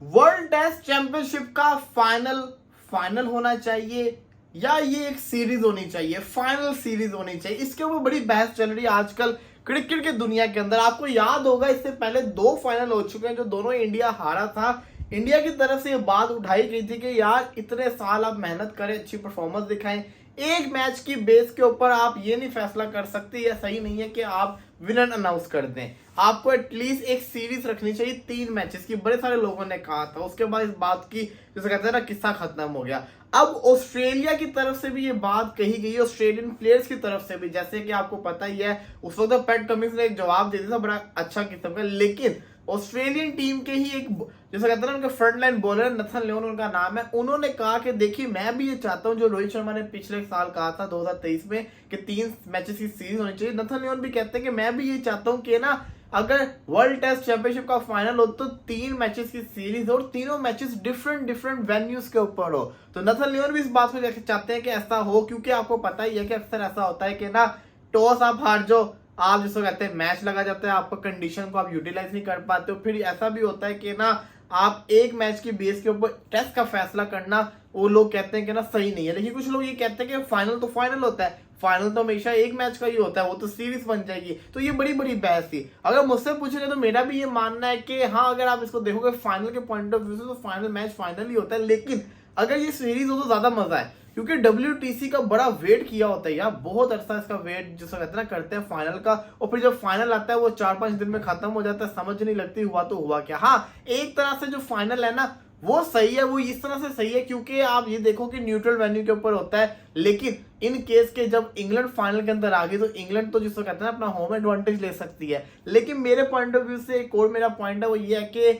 World test championship का final होना चाहिए या ये एक सीरीज होनी चाहिए, फाइनल सीरीज होनी चाहिए। इसके ऊपर बड़ी बहस चल रही है आजकल क्रिकेट की दुनिया के अंदर। आपको याद होगा इससे पहले 2 फाइनल हो चुके हैं जो दोनों इंडिया हारा था। इंडिया की तरफ से ये बात उठाई गई थी कि यार इतने साल आप मेहनत करें, अच्छी परफॉर्मेंस दिखाएं, एक मैच की बेस के ऊपर आप ये नहीं फैसला कर सकते, या सही नहीं है कि आप विनर अनाउंस कर दें। आपको एटलीस्ट एक सीरीज रखनी चाहिए 3 मैचेस की, बड़े सारे लोगों ने कहा था। उसके बाद इस बात की जैसे कहते हैं ना किस्सा खत्म हो गया। अब ऑस्ट्रेलिया की तरफ से भी ये बात कही गई, ऑस्ट्रेलियन प्लेयर्स की तरफ से भी। जैसे कि आपको पता ही है उस वक्त पैट कमिंस ने एक जवाब दे दिया था बड़ा अच्छा किस्म का, लेकिन ऑस्ट्रेलियन टीम के ही एक जैसे कहते हैं ना उनके front line bowler Nathan Leone उनका नाम है, उन्होंने कहा कि देखिए मैं भी ये चाहता हूं जो रोहित शर्मा ने पिछले साल कहा था 2023 में कि 3 मैचेस की सीरीज होनी चाहिए। नथन लियोन भी कहते हैं कि मैं भी ये चाहता हूं कि ना अगर वर्ल्ड टेस्ट चैंपियनशिप का फाइनल हो तो 3 मैचेस की सीरीज हो और तीनों मैचेस डिफरेंट वेन्यूज के ऊपर हो। तो नथन लियोन भी इस बात को चाहते हैं कि ऐसा हो, क्योंकि आपको पता ही है कि अक्सर ऐसा होता है कि ना टॉस आप हार जाओ, आप जिसको कहते हैं मैच लगा जाता है, आपको कंडीशन को आप यूटिलाइज नहीं कर पाते हो। फिर ऐसा भी होता है कि ना आप एक मैच की बेस के ऊपर टेस्ट का फैसला करना वो लोग कहते हैं कि ना सही नहीं है। लेकिन कुछ लोग ये कहते हैं कि फाइनल तो फाइनल होता है, फाइनल तो हमेशा एक मैच का ही होता है, वो तो सीरीज बन जाएगी। तो ये बड़ी बहस थी। अगर मुझसे पूछेंगे तो मेरा भी ये मानना है कि हाँ, अगर आप इसको देखोगे फाइनल के पॉइंट ऑफ व्यू से तो फाइनल मैच फाइनल ही होता है। लेकिन अगर ये सीरीज हो तो ज्यादा मजा है, क्योंकि WTC का बड़ा वेट किया होता है यार, बहुत अरसा इसका वेट जिसको कहते हैं ना करते हैं फाइनल का। और फिर जब फाइनल आता है वो 4-5 दिन में खत्म हो जाता है, समझ नहीं लगती हुआ तो हुआ क्या। हाँ, एक तरह से जो फाइनल है ना वो सही है, वो इस तरह से सही है क्योंकि आप ये देखो कि न्यूट्रल वेन्यू के ऊपर होता है। लेकिन इन केस के जब इंग्लैंड फाइनल के अंदर आ गई तो इंग्लैंड तो जिसको कहते हैं अपना होम एडवांटेज ले सकती है। लेकिन मेरे पॉइंट ऑफ व्यू से एक और मेरा पॉइंट है वो ये है कि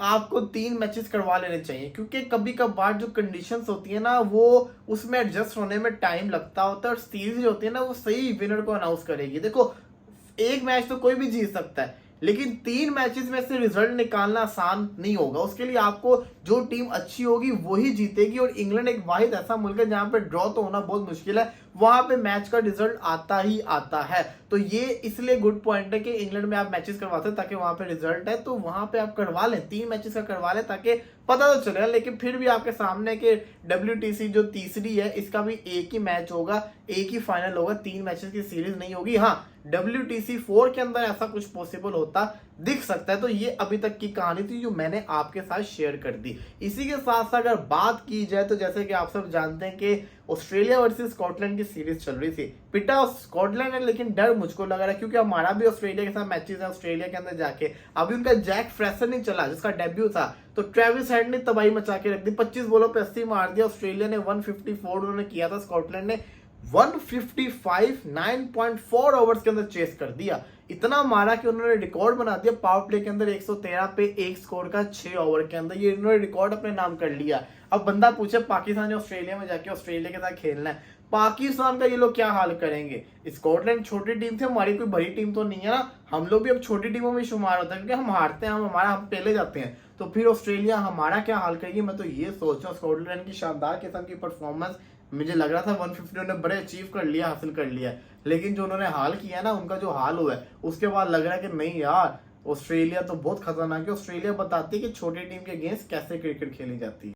आपको 3 मैचेस करवा लेने चाहिए, क्योंकि कभी कभार जो कंडीशंस होती है ना वो उसमें एडजस्ट होने में टाइम लगता होता है, और सीरीज होती है ना वो सही विनर को अनाउंस करेगी। देखो एक मैच तो कोई भी जीत सकता है, लेकिन 3 मैचेस में से रिजल्ट निकालना आसान नहीं होगा। उसके लिए आपको जो टीम अच्छी होगी वही जीतेगी, और इंग्लैंड एक वाहिद ऐसा मुल्क है जहां पे ड्रॉ तो होना बहुत मुश्किल है, वहां पे मैच का रिजल्ट आता ही आता है। तो ये इसलिए गुड पॉइंट है कि इंग्लैंड में आप मैचेस करवाते हैं ताकि वहां पे रिजल्ट है, तो वहां पे आप करवा लें, 3 मैचेस का करवा लें ताकि पता तो चलेगा। लेकिन फिर भी आपके सामने कि WTC जो तीसरी है इसका भी एक ही मैच होगा, एक ही फाइनल होगा, 3 मैचेस की सीरीज नहीं होगी। हाँ, WTC 4 के अंदर ऐसा कुछ पॉसिबल होता दिख सकता है। तो ये अभी तक की कहानी थी जो मैंने आपके साथ शेयर कर दी। इसी के साथ साथ अगर बात की जाए तो जैसे कि आप सब जानते हैं कि ऑस्ट्रेलिया वर्सेस स्कॉटलैंड की सीरीज चल रही थी। पिटा स्कॉटलैंड है, लेकिन डर मुझको लग रहा है क्योंकि हमारा भी ऑस्ट्रेलिया के साथ मैचेस है ऑस्ट्रेलिया के अंदर जाके। अभी उनका जैक फ्रेसर नहीं चला जिसका डेब्यू था, तो ट्रेविस हेड ने तबाही मचा के रख दी, 25 बॉलों पे 80 मार दिया। ऑस्ट्रेलिया ने 154 उन्होंने किया था, स्कॉटलैंड ने 155 9.4 ओवर्स के अंदर चेस कर दिया। इतना मारा कि उन्होंने रिकॉर्ड बना दिया पावर प्ले के अंदर 113 पे 1 स्कोर का 6 ओवर के अंदर, ये इन्होंने रिकॉर्ड अपने नाम कर लिया। अब बंदा पूछे पाकिस्तान ने ऑस्ट्रेलिया में जाके ऑस्ट्रेलिया के साथ खेलना है, पाकिस्तान का ये लोग क्या हाल करेंगे। स्कॉटलैंड छोटी टीम थी, हमारी कोई बड़ी टीम तो नहीं है ना, हम लोग भी अब छोटी टीमों में शुमार होता है क्योंकि हम हारते हैं, हम पहले जाते हैं। तो फिर ऑस्ट्रेलिया हमारा क्या हाल करेगी, मैं तो ये सोच रहा हूँ। स्कॉटलैंड की शानदार किस्म की परफॉर्मेंस, मुझे लग रहा था 150 उन्होंने बड़े अचीव कर लिया, हासिल कर लिया, लेकिन जो उन्होंने हाल किया ना, उनका जो हाल हुआ है उसके बाद लग रहा है कि नहीं यार ऑस्ट्रेलिया तो बहुत खतरनाक है। ऑस्ट्रेलिया बताती है कि छोटी टीम के अगेंस्ट कैसे क्रिकेट खेली जाती है।